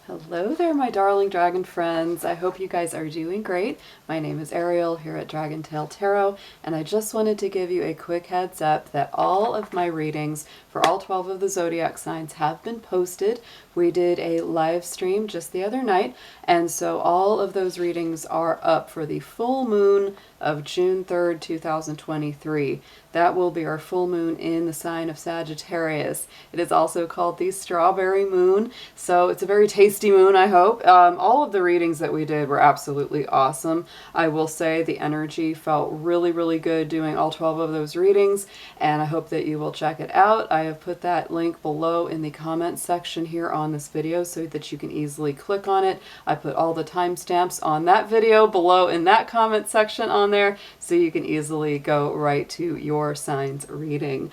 Hello there, my darling dragon friends. I hope you guys are doing great. My name is Ariel here at Dragon Tail Tarot, and I just wanted to give you a quick heads up that all of my readings for all 12 of the zodiac signs have been posted. We did a live stream just the other night, and so all of those readings are up for the full moon of June 3rd, 2023. That will be our full moon in the sign of Sagittarius. It is also called the strawberry moon, so it's a very tasty moon, I hope. All of the readings that we did were absolutely awesome. I will say the energy felt really, really good doing all 12 of those readings, and I hope that you will check it out. I have put that link below in the comment section here on this video so that you can easily click on it. I put all the timestamps on that video below in that comment section on there, so you can easily go right to your signs reading.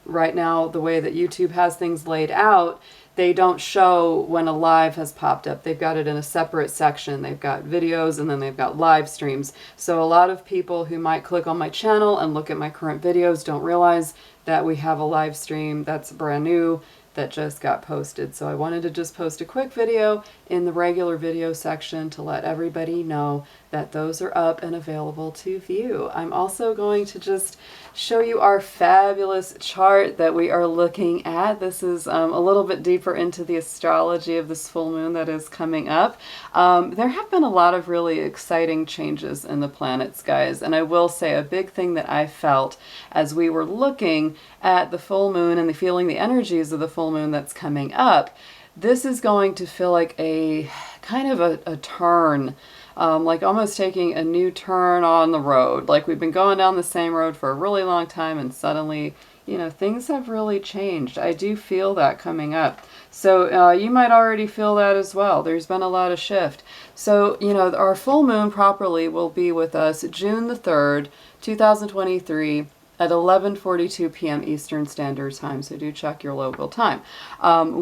Right now, the way that YouTube has things laid out, they don't show when a live has popped up. They've got it in a separate section. They've got videos and then they've got live streams. So a lot of people who might click on my channel and look at my current videos don't realize that we have a live stream that's brand new that just got posted. So I wanted to just post a quick video in the regular video section to let everybody know that those are up and available to view. I'm also going to just show you our fabulous chart that we are looking at. This is a little bit deeper into the astrology of this full moon that is coming up. There have been a lot of really exciting changes in the planets, guys, and I will say a big thing that I felt as we were looking at the full moon and feeling the energies of the full moon that's coming up, this is going to feel like a kind of a turn, like almost taking a new turn on the road. Like we've been going down the same road for a really long time and suddenly, you know, things have really changed. I do feel that coming up. So you might already feel that as well. There's been a lot of shift. So, you know, our full moon properly will be with us June the 3rd, 2023, at 11:42 p.m. Eastern Standard Time, so do check your local time.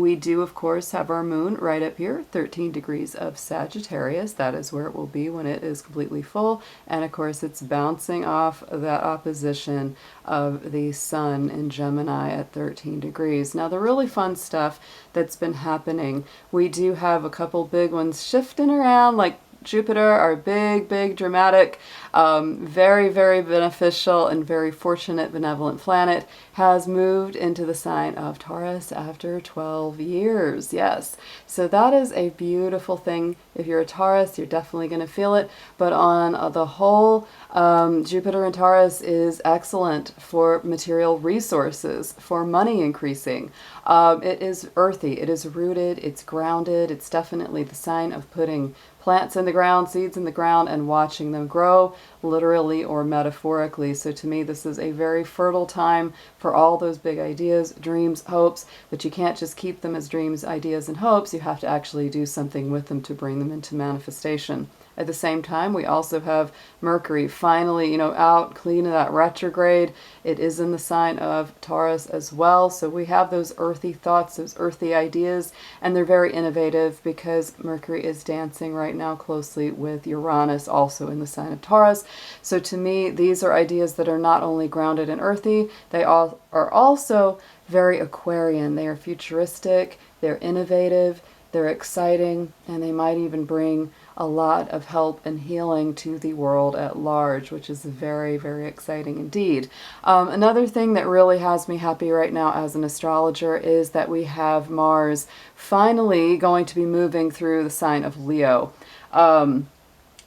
We do, of course, have our moon right up here, 13 degrees of Sagittarius. That is where it will be when it is completely full, and of course it's bouncing off that opposition of the sun in Gemini at 13 degrees. Now the really fun stuff that's been happening, we do have a couple big ones shifting around, like Jupiter, our big, dramatic, very, very beneficial and very fortunate, benevolent planet, has moved into the sign of Taurus after 12 years. Yes. So that is a beautiful thing. If you're a Taurus, you're definitely going to feel it. But on the whole, Jupiter in Taurus is excellent for material resources, for money increasing. It is earthy. It is rooted. It's grounded. It's definitely the sign of putting plants in the ground, seeds in the ground, and watching them grow, literally or metaphorically. So to me, this is a very fertile time for all those big ideas, dreams, hopes, but you can't just keep them as dreams, ideas, and hopes. You have to actually do something with them to bring them into manifestation. At the same time, we also have Mercury finally, you know, out clean of that retrograde. It is in the sign of Taurus as well. So we have those earthy thoughts, those earthy ideas, and they're very innovative because Mercury is dancing right now closely with Uranus, also in the sign of Taurus. So to me, these are ideas that are not only grounded and earthy, they all are also very Aquarian. They are futuristic, they're innovative, they're exciting, and they might even bring a lot of help and healing to the world at large, which is very, very exciting indeed. Another thing that really has me happy right now as an astrologer is that we have Mars finally going to be moving through the sign of Leo.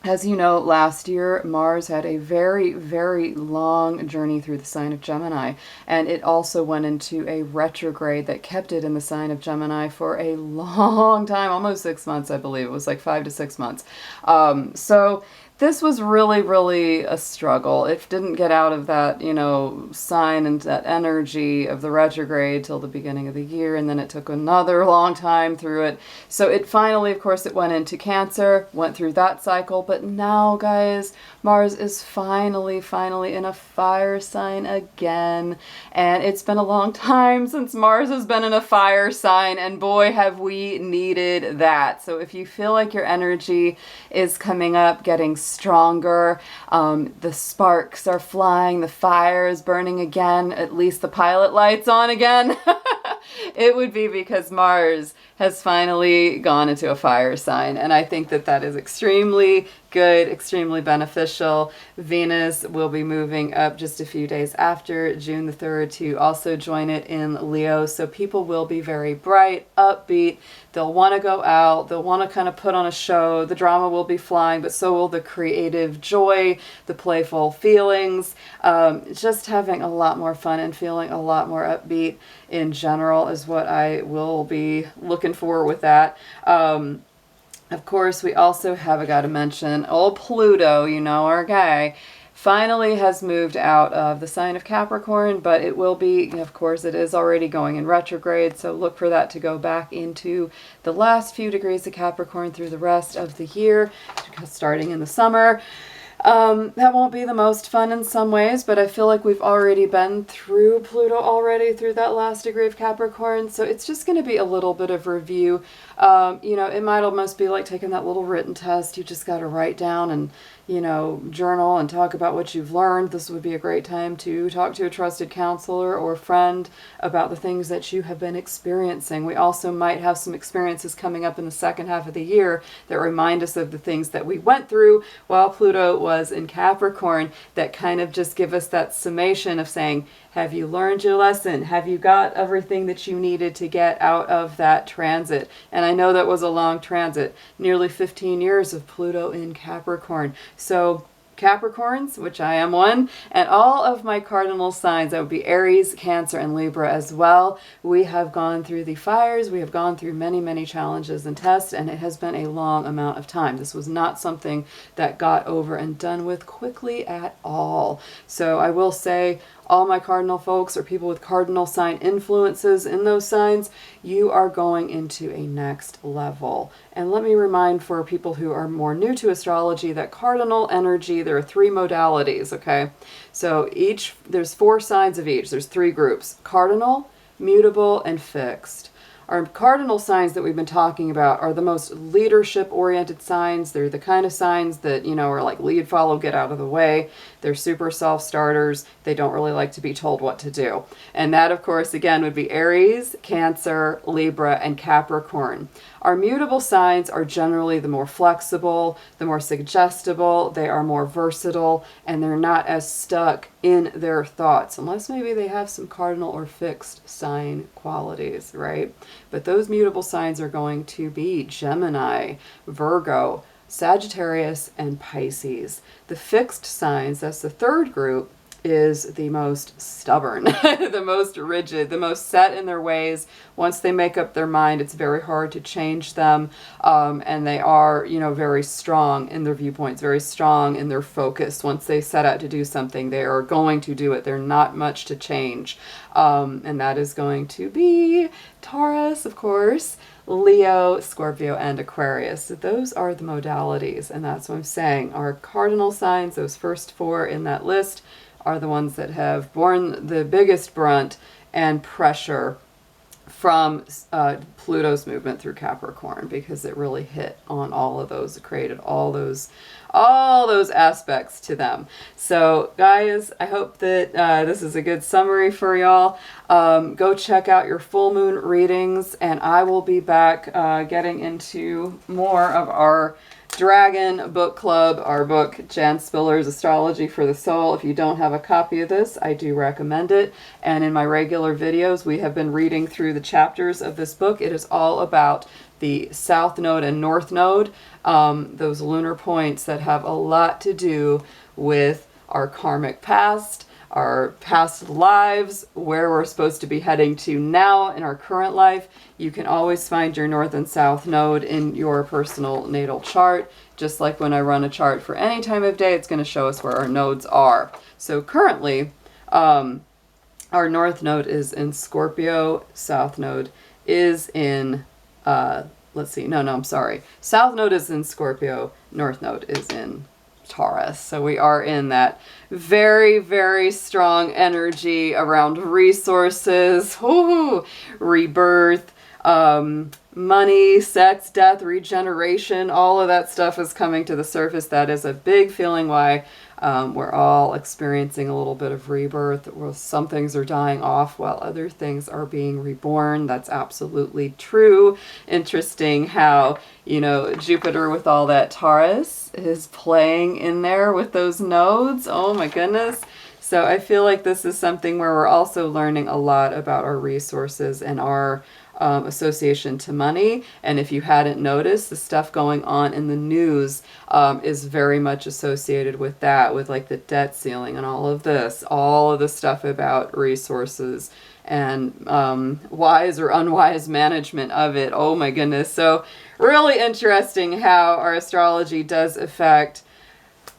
As you know, last year, Mars had a very, very long journey through the sign of Gemini, and it also went into a retrograde that kept it in the sign of Gemini for a long time, almost 6 months, I believe. It was like 5 to 6 months. So this was really, really a struggle. It didn't get out of that, you know, sign and that energy of the retrograde till the beginning of the year, and then it took another long time through it. So it finally, of course, it went into Cancer, went through that cycle, but now, guys, Mars is finally in a fire sign again, and it's been a long time since Mars has been in a fire sign, and boy, have we needed that. So if you feel like your energy is coming up, getting stronger, the sparks are flying, the fire is burning again, at least the pilot light's on again. It would be because Mars has finally gone into a fire sign, and I think that that is extremely good, extremely beneficial. Venus will be moving up just a few days after June the 3rd to also join it in Leo, so people will be very bright, upbeat. They'll want to go out, they'll want to kind of put on a show, the drama will be flying, but so will the creative joy, the playful feelings, just having a lot more fun and feeling a lot more upbeat in general is what I will be looking for with that. Of course, we also have, I got to mention, old Pluto, you know, our guy, finally has moved out of the sign of Capricorn, but it will be, of course, it is already going in retrograde, so look for that to go back into the last few degrees of Capricorn through the rest of the year, starting in the summer. That won't be the most fun in some ways, but I feel like we've already been through Pluto already through that last degree of Capricorn, so it's just going to be a little bit of review. You know, it might almost be like taking that little written test. You just got to write down and, you know, journal and talk about what you've learned. This would be a great time to talk to a trusted counselor or friend about the things that you have been experiencing. We also might have some experiences coming up in the second half of the year that remind us of the things that we went through while Pluto was in Capricorn, that kind of just give us that summation of saying, have you learned your lesson? Have you got everything that you needed to get out of that transit? And I know that was a long transit, nearly 15 years of Pluto in Capricorn. So Capricorns, which I am one, and all of my cardinal signs, that would be Aries, Cancer, and Libra as well. We have gone through the fires, we have gone through many, many challenges and tests, and it has been a long amount of time. This was not something that got over and done with quickly at all. So I will say, all my cardinal folks or people with cardinal sign influences in those signs, you are going into a next level. And let me remind for people who are more new to astrology that cardinal energy, there are 3 modalities, okay? So there's 4 signs of each. There's 3 groups: cardinal, mutable, and fixed. Our cardinal signs that we've been talking about are the most leadership-oriented signs. They're the kind of signs that, you know, are like lead, follow, get out of the way. They're super self-starters. They don't really like to be told what to do. And that, of course, again, would be Aries, Cancer, Libra, and Capricorn. Our mutable signs are generally the more flexible, the more suggestible, they are more versatile, and they're not as stuck in their thoughts, unless maybe they have some cardinal or fixed sign qualities, right? But those mutable signs are going to be Gemini, Virgo, Sagittarius, and Pisces. The fixed signs, that's the 3rd group, is the most stubborn, the most rigid, the most set in their ways. Once they make up their mind, it's very hard to change them. And they are, you know, very strong in their viewpoints, very strong in their focus. Once they set out to do something, they are going to do it. They're not much to change. And that is going to be Taurus, of course, Leo, Scorpio, and Aquarius. So those are the modalities. And that's what I'm saying. Our cardinal signs, those first 4 in that list, are the ones that have borne the biggest brunt and pressure from Pluto's movement through Capricorn, because it really hit on all of those. It created all those aspects to them. So guys, I hope that this is a good summary for y'all. Go check out your full moon readings, and I will be back getting into more of our Dragon Book Club, our book, Jan Spiller's Astrology for the Soul. If you don't have a copy of this, I do recommend it. And in my regular videos, we have been reading through the chapters of this book. It is all about the South Node and North Node, those lunar points that have a lot to do with our karmic past, our past lives, where we're supposed to be heading to now in our current life. You can always find your North and South Node in your personal natal chart. Just like when I run a chart for any time of day, it's going to show us where our nodes are. So currently, our North Node is in Scorpio, South Node is in, I'm sorry. South Node is in Scorpio, North Node is in Taurus. So we are in that very, very strong energy around resources, rebirth, money, sex, death, regeneration, all of that stuff is coming to the surface. That is a big feeling why We're all experiencing a little bit of rebirth, where some things are dying off while other things are being reborn. That's absolutely true. Interesting how, you know, Jupiter with all that Taurus is playing in there with those nodes. Oh my goodness. So I feel like this is something where we're also learning a lot about our resources and our association to money. And if you hadn't noticed, the stuff going on in the news is very much associated with that, with like the debt ceiling and all of this, all of the stuff about resources and wise or unwise management of it. Oh my goodness. So really interesting how our astrology does affect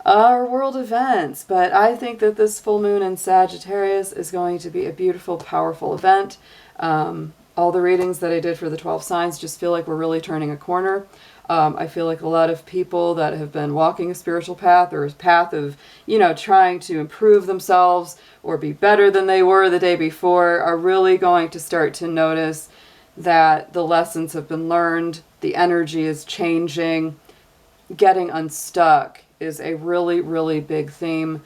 our world events. But I think that this full moon in Sagittarius is going to be a beautiful, powerful event. All the readings that I did for the 12 signs just feel like we're really turning a corner. I feel like a lot of people that have been walking a spiritual path or a path of, you know, trying to improve themselves or be better than they were the day before are really going to start to notice that the lessons have been learned, the energy is changing, getting unstuck is a really, really big theme.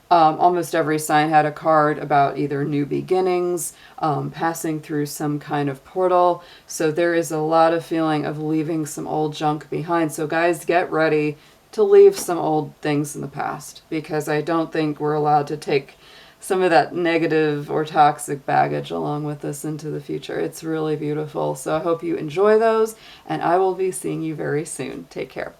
Almost every sign had a card about either new beginnings, passing through some kind of portal. So there is a lot of feeling of leaving some old junk behind. So guys, get ready to leave some old things in the past, because I don't think we're allowed to take some of that negative or toxic baggage along with us into the future. It's really beautiful. So I hope you enjoy those, and I will be seeing you very soon. Take care.